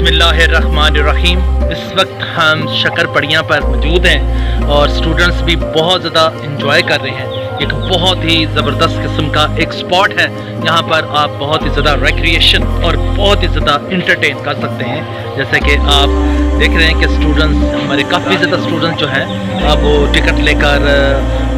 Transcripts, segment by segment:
बिस्मिल्लाहिर्रहमानिर्रहीम। इस वक्त हम शक्कर पड़ियाँ पर मौजूद हैं और स्टूडेंट्स भी बहुत ज़्यादा इंजॉय कर रहे हैं। एक बहुत ही ज़बरदस्त किस्म का एक स्पॉट है, यहाँ पर आप बहुत ही ज़्यादा रिक्रिएशन और बहुत ही ज़्यादा इंटरटेन कर सकते हैं। जैसे कि आप देख रहे हैं कि स्टूडेंट्स हमारे काफ़ी ज़्यादा स्टूडेंट्स जो हैं अब वो टिकट लेकर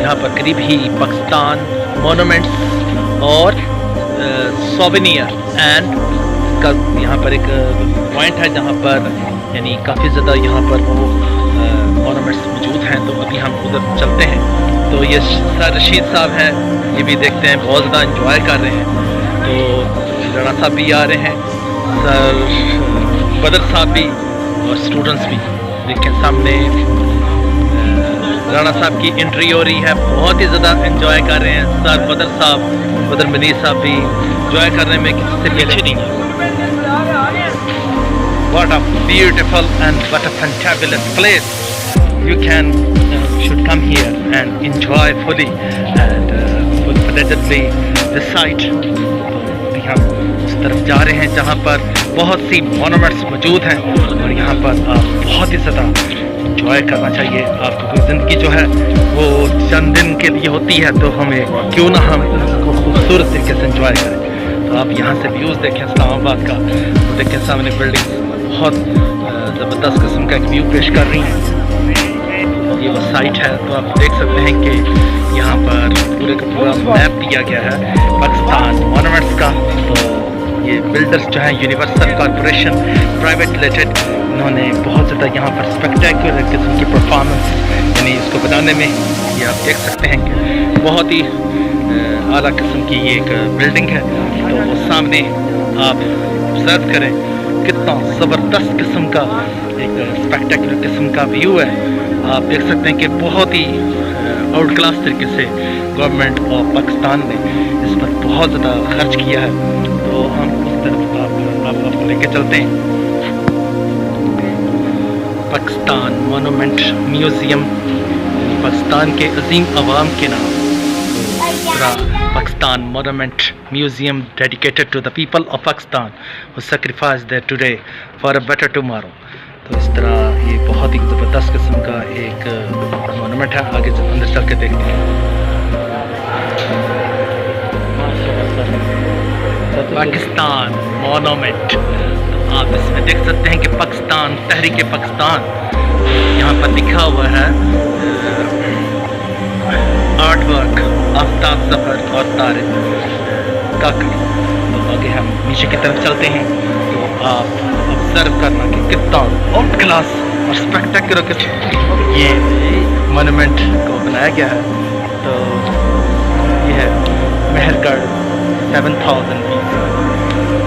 यहाँ पर करीब ही पाकिस्तान मोनूमेंट्स और सोवेनियर एंड का यहाँ पर एक पॉइंट है जहाँ पर यानी काफ़ी ज़्यादा यहाँ पर वो मोनूमेंट्स मौजूद हैं। तो अभी हम उधर चलते हैं। तो ये सर रशीद साहब हैं, ये भी देखते हैं बहुत ज़्यादा इंजॉय कर रहे हैं। तो राणा साहब भी आ रहे हैं, सर बदर साहब भी और स्टूडेंट्स भी। देखें सामने राणा साहब की एंट्री हो रही है, बहुत ही ज़्यादा इंजॉय कर रहे हैं। सर बदर साहब, बदर मनीर साहब भी इंजॉय करने में किसी से पीछे नहीं है। What a beautiful and what a fantabulous place. You should come here and enjoy fully and pleasantly the sight. तो हम उस तरफ जा रहे हैं जहाँ पर बहुत सी मोनूमेंट्स मौजूद हैं और यहाँ पर आप बहुत ही ज़्यादा इंजॉय करना चाहिए। आपको ज़िंदगी जो है वो चंद दिन के लिए होती है, तो हमें क्यों ना हम इसको खूबसूरत तरीके से इंजॉय करें। तो आप यहाँ से व्यूज़ देखें इस्लामाबाद का, तो देखें सामने बिल्डिंग बहुत ज़बरदस्त किस्म का एक व्यू पेश कर रही हैं। ये वो साइट है, तो आप देख सकते हैं कि यहाँ पर पूरे का पूरा मैप दिया गया है पाकिस्तान मोनूमेंट्स का। तो ये बिल्डर्स जो हैं यूनिवर्सल कॉरपोरेशन प्राइवेट लिमिटेड, इन्होंने बहुत ज़्यादा यहाँ पर स्पेक्टेकुलर किस्म की परफॉर्मेंस यानी इसको बनाने में, ये आप देख सकते हैं कि बहुत ही आला किस्म की ये एक बिल्डिंग है। तो वो सामने आप ऑब्जर्व करें, कितना ज़बरदस्त किस्म का एक स्पेक्टेकुलर किस्म का व्यू है। आप देख सकते हैं कि बहुत ही आउट क्लास तरीके से गवर्नमेंट ऑफ पाकिस्तान ने इस पर बहुत ज़्यादा खर्च किया है। तो हम उस तरफ आपको लेके चलते हैं। पाकिस्तान मोनूमेंट म्यूज़ियम, पाकिस्तान के अजीम अवाम के नाम Pakistan Monument Museum dedicated to the people of Pakistan who sacrificed their today for a better tomorrow. तो इस तरह ये बहुत ही ज़बरदस्त किस्म का एक मोनूमेंट है। आगे अंदर चल के देखते हैं। पाकिस्तान मोनूमेंट, तो आप इसमें देख सकते हैं कि पाकिस्तान तहरीक पाकिस्तान यहाँ पर लिखा हुआ है। आर्ट वर्क आफ्ताब सफ़र और तारिक काकर। तो आगे हम नीचे की तरफ चलते हैं। तो आप ऑब्जर्व करना कि कितना आउट क्लास और स्पेक्टेकुलर ये मोनूमेंट को बनाया गया है। तो ये है मेहरगढ़ 7000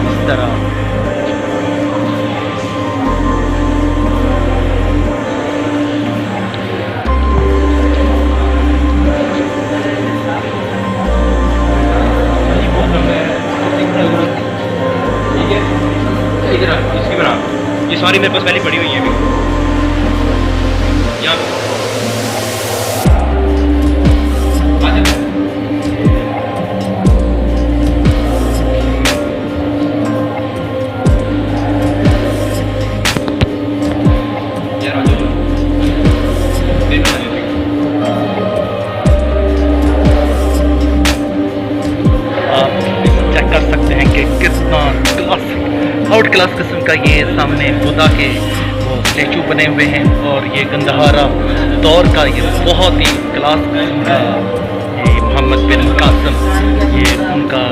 इस तरह। ये सारी मेरे पास पहले पड़ी हुई है अभी यहाँ चेक कर सकते हैं कि कितना आउट क्लास किस्म का ये सामने बुद्धा के वो स्टैचू बने हुए हैं और ये गंदहारा दौर का ये बहुत ही क्लास किस्म का ये मोहम्मद बिन कासिम ये उनका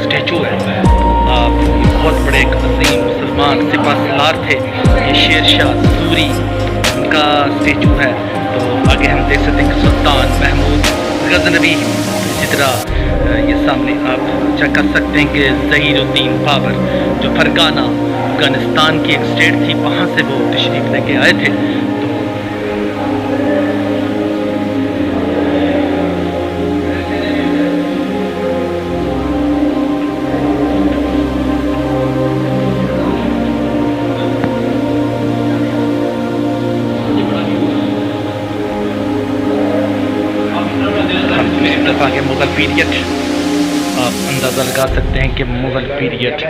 स्टैचू है। आप बहुत बड़े एक अजीम मुसलमान सिपह सलार थे, ये शेर शाह सूरी उनका स्टैचू है। तो आगे हम देख सकते हैं कि सुल्तान महमूद गजनवी, इसी तरह ये सामने आप चेक कर सकते हैं कि ज़हीरुद्दीन बाबर जो फरगाना अफगानिस्तान की एक स्टेट थी, वहाँ से वो तशरीफ़ लेके आए थे। तो आगे मुग़ल पीरियड आप अंदाज़ा اندازہ لگا سکتے ہیں کہ مغل پیریڈ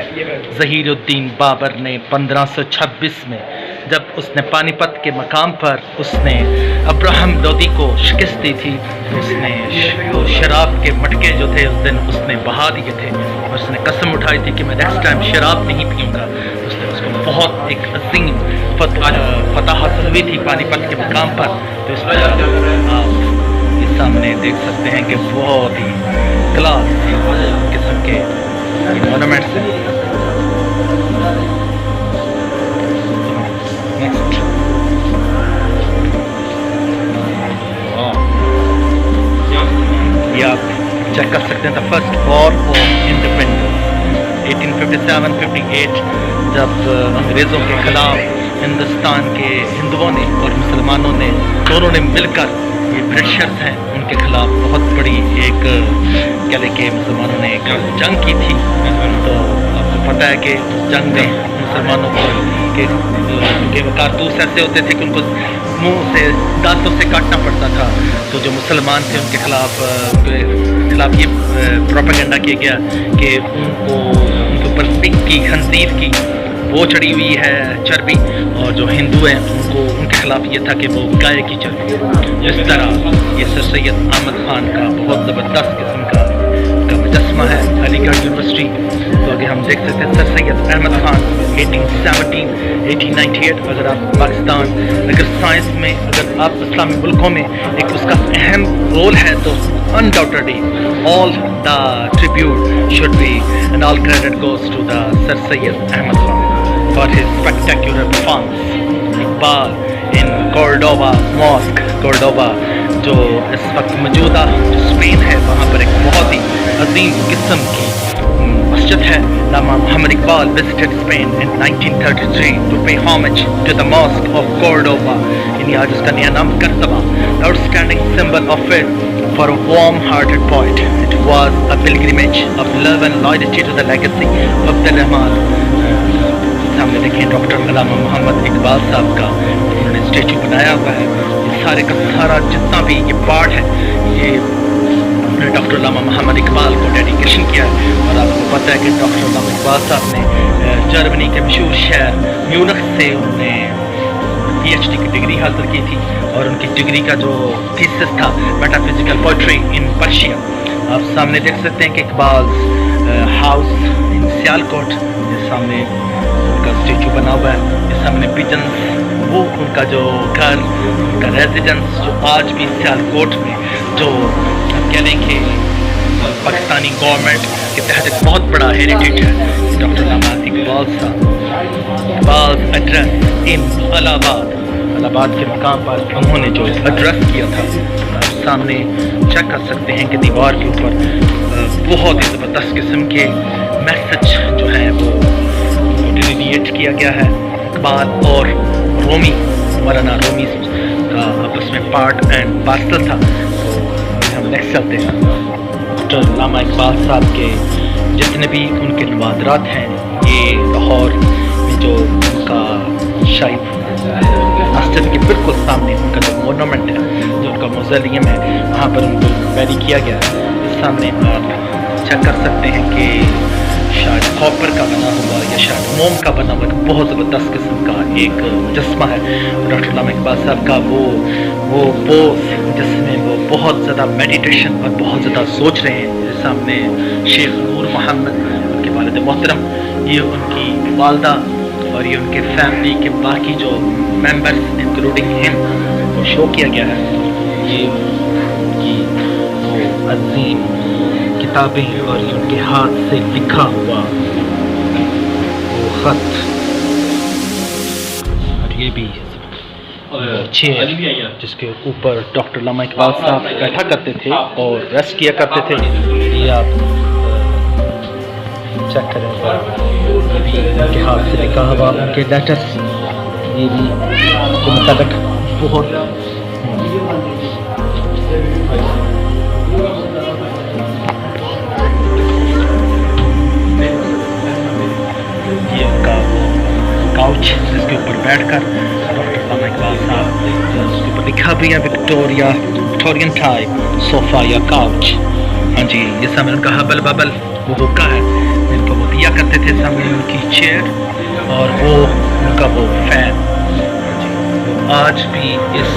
ظہیر الدین بابر نے 1526 میں جب اس نے پانی پت کے مقام پر اس نے ابراہم لودھی کو شکست دی تھی، اس نے شراب کے مٹکے جو تھے اس دن اس نے بہا دیے تھے اور اس نے قسم اٹھائی تھی کہ میں نیکسٹ ٹائم شراب نہیں پیوں گا. اس نے اس کو بہت ایک عظیم فتح حاصل ہوئی تھی پانی پت کے مقام پر. تو اس پر آپ اس سامنے دیکھ سکتے ہیں کہ بہت ہی کلاس قسم کے مونومنٹس ہیں. نیکسٹ یہ آپ چیک کر سکتے ہیں the first war of independence 1857-58 جب انگریزوں کے خلاف ہندوستان کے ہندوؤں نے اور مسلمانوں نے دونوں نے مل کر یہ برٹشرز ہیں ان کے خلاف بہت بڑی ایک کہہ لیں کہ مسلمانوں نے ایک جنگ کی تھی. تو آپ کو پتہ ہے کہ جنگ میں مسلمانوں کو کہ وہ کارتوس ایسے ہوتے تھے کہ ان کو منہ سے دانتوں سے کاٹنا پڑتا تھا. تو جو مسلمان تھے ان کے خلاف یہ پروپیگنڈا کیا گیا کہ ان کے اوپر پگ کی خنزیر کی وہ چڑھی ہوئی ہے چربی، اور جو ہندو ہیں ان کے خلاف یہ تھا کہ وہ گائے کی چربی. اس طرح یہ سر سید احمد خان کا بہت زبردست قسم کا مجسمہ ہے علی گڑھ یونیورسٹی. تو آگے ہم دیکھ سکتے ہیں سر سید احمد خان 1898. اگر آپ پاکستان اگر سائنس میں اگر آپ اسلامی ملکوں میں ایک اس کا اہم رول ہے تو undoubtedly all the tribute should be and all credit goes to the Sir Syed Ahmad Khan for his spectacular performance. Iqbal in Cordoba Mosque, Cordoba جو اس وقت موجودہ جو اسپین ہے وہاں پر ایک بہت ہی عظیم قسم کی مسجد ہے. علامہ محمد Iqbal visited Spain in 1933 to pay homage to the mosque of Cordoba. یعنی آج اس کا نیا نام کرتبہ. Outstanding symbol of faith for a warm-hearted poet. It was a pilgrimage of love and loyalty to the legacy of the Rahman. سامنے دیکھیں doctor علامہ محمد اقبال صاحب کا انہوں نے اسٹیچو بنایا ہوا ہے. یہ سارے کا سارا جتنا بھی یہ پارٹ ہے یہ ڈاکٹر علامہ محمد اقبال کو ڈیڈیکیشن کیا ہے. اور آپ کو پتہ ہے کہ ڈاکٹر علامہ اقبال صاحب نے جرمنی کے مشہور شہر میونخ سے انہوں نے PhD کی ڈگری حاصل کی تھی اور ان کی ڈگری کا جو تھیسس تھا میٹافزیکل پوئٹری ان پرشیا. آپ سامنے دیکھ سکتے ہیں کہ اقبال ہاؤس ان سیالکوٹ یہ سامنے ان کا اسٹیچو بنا ہوا ہے. یہ سامنے پیجنس وہ ان کا جو گھر ان کا ریزیڈنس جو آج بھی سیالکوٹ میں جو کہہ لیں کہ پاکستانی گورنمنٹ کے تحت ایک بہت بڑا ہیریٹیج ہے. ڈاکٹر علامہ اقبال صاحب اقبال ایڈریس ان الہ آباد کے مقام پر انہوں نے جو ایڈریس کیا تھا آپ سامنے چیک کر سکتے ہیں کہ دیوار کے اوپر بہت ہی زبردست قسم کے میسج جو ہیں وہ ڈیلیٹ کیا گیا ہے. اقبال اور رومی مولانا رومی کا آپس میں پارٹ اینڈ پارسل تھا. تو ہم نیکسٹ چلتے ہیں. ڈاکٹر علامہ اقبال صاحب کے جتنے بھی ان کے نوادرات ہیں یہ لاہور میں جو ان کا شاہی مسجد کے بالکل سامنے ان کا جو مونومنٹ ہے جو ان کا موزیلیم ہے وہاں پر ان کو بیری کیا گیا ہے. سامنے آپ چیک کر سکتے ہیں کہ شاید کاپر کا بنا ہوا یا شاید موم کا بنا ہوا ایک بہت زبردست قسم کا ایک مجسمہ ہے. ڈاکٹر علامہ اقبال صاحب کا وہ پوز جس میں وہ بہت زیادہ میڈیٹیشن اور بہت زیادہ سوچ رہے ہیں. سامنے شیخ نور محمد ان کے والد محترم یہ ان کی والدہ اور یہ ان کے فیملی کے باقی جو ممبرس انکلوڈنگ ہم کو شو کیا گیا ہے. یہ ان کی وہ عظیم کتابیں اور یہ ان کے ہاتھ سے لکھا ہوا وہ خط اور یہ بھی چیئر جس کے اوپر ڈاکٹر علامہ اقبال صاحب بیٹھا کرتے تھے اور ریسٹ کیا کرتے تھے. یہ آپ چیک کریں یہ بھی ان کے ہاتھ سے لکھا ہوا ان کے لیٹرس یہ بھی کے مطابق بہت یہ ان کا کاؤچ جس کے اوپر بیٹھ کر ڈاکٹر علامہ اقبال صاحب اس کے اوپر لکھا بھی ہے وکٹورین ٹائپ صوفہ یا کاؤچ. ہاں جی یہ سامنے ان کا ہبل ببل वो हुक्का है जिनको वो दिया करते थे, सामने उनकी चेयर और वो उनका वो फैन। वो आज भी इस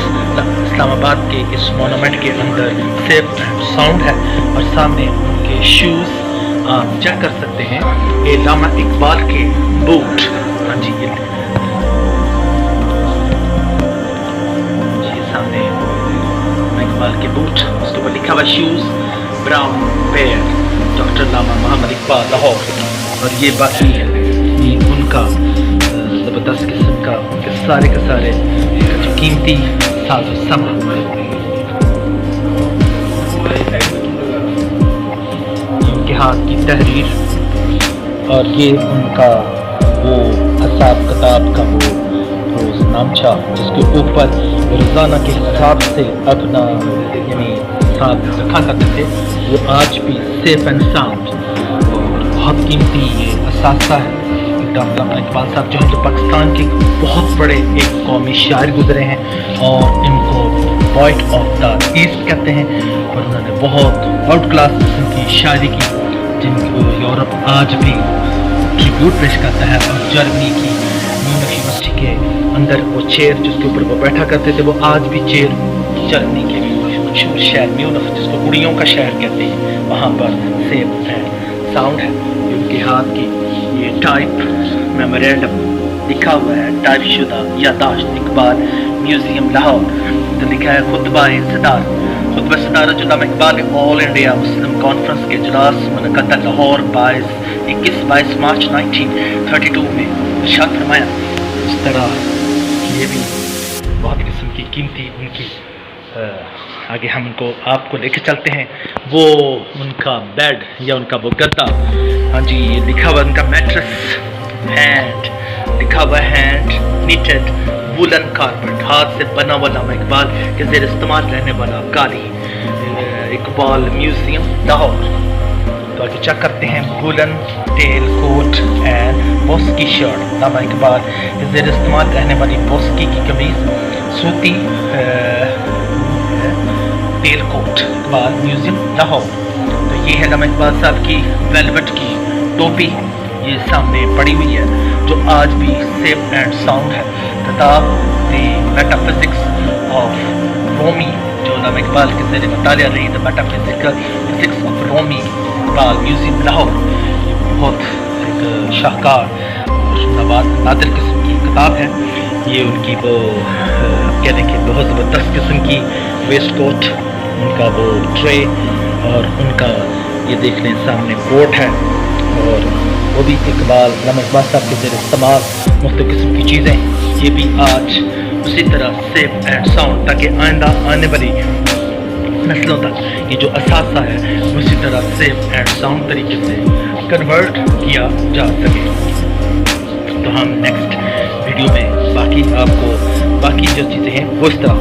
इस्लामाबाद के इस मोनूमेंट के अंदर सेफ एंड साउंड है। और सामने उनके शूज़ आप चेक कर सकते हैं, ये लामा इकबाल के बूट। हाँ जी, ये सामने इकबाल के बूट, उसके ऊपर लिखा हुआ शूज़ ब्राउन पेयर डॉक्टर लामा मोहम्मद इकबाल लाहौर। और ये बाकी है ये उनका ज़बरदस्त किस्म का उनके सारे के सारे जो कीमती साजो सामान। उनके हाथ की तहरीर और ये उनका वो हिसाब किताब का वो नामचा जिसके ऊपर रोज़ाना के हिसाब से अपना यानी हिसाब रखा करते थे, वो आज भी सेफ एंड साउंड बहुत कीमती ये असासा है। डॉक्टर लामा इकबाल साहब जो हैं तो पाकिस्तान के बहुत बड़े एक कौमी शायर गुजरे हैं और इनको पॉइंट ऑफ द ईस्ट कहते हैं। और उन्होंने बहुत आउट क्लास किस्म की शायरी की जिनको यूरोप आज भी ट्रिब्यूट पेश करता है। और जर्मनी की म्यूनिख यूनिवर्सिटी के अंदर वो चेयर जिसके ऊपर वो बैठा करते थे, वो आज भी चेयर जर्मनी के मशहूर शहर म्यूनिख जिसको कुड़ियों का शहर कहते हैं, वहाँ पर सेफ एंड साउंड है। उनके हाथ की ये टाइप मेमोरेंडम लिखा हुआ है, टाइप शुदा यादाश्त इकबाल म्यूजियम लाहौर। तो लिखा है खुतबा सदार जो लामा Iqbal all India Muslim conference के इजलास मुनक़दा लाहौर 21-22 मार्च 1932 में इरशाद फरमाया। इस तरह ये भी बहुत किस्म की कीमती उनकी आगे हम उनको आपको लेके चलते हैं। वो उनका बेड या उनका वो गद्दा, हाँ जी, ये लिखा हुआ उनका मैट्रेस हैंड, लिखा हुआ हैंड नीटेड वुलन कारपेट, हाथ से बना हुआ लामा इकबाल के ज़ेर इस्तेमाल रहने वाला काली इकबाल म्यूजियम लाहौर। तो आगे चेक करते हैं woollen tail coat and boski shirt, लामा इकबाल के ज़ेर इस्तेमाल रहने वाली बॉस्की की कमीज, सूती tail coat Iqbal museum Lahore. तो ये है लामा इकबाल साहब की वेलवेट की टोपी, ये सामने पड़ी हुई है जो आज भी सेफ एंड साउंड है। किताब द मेटाफिजिक्स ऑफ रोमी जो लामा इकबाल के ज़रिए मुतालिया रही, the metaphysics of Rumi Iqbal museum Lahore. ये बहुत एक शाहकार और नादिर किस्म की किताब है। ये उनकी वो क्या देखें बहुत ज़बरदस्त किस्म की वेस्ट कोट, उनका वो ट्रे और उनका ये देख लें सामने कोट है। और वो भी इकबाल लामा इकबाल साहब के ज़रिए इस्तेमाल मुख्तलिफ किस्म की चीज़ें, ये भी आज उसी तरह सेफ एंड साउंड, ताकि आइंदा आने वाली नस्लों तक ये जो असासा है उसी तरह सेफ एंड साउंड तरीके से कन्वर्ट किया जा सके। तो हम नेक्स्ट वीडियो में बाकी आपको बाकी जो चीज़ें हैं वो इस तरह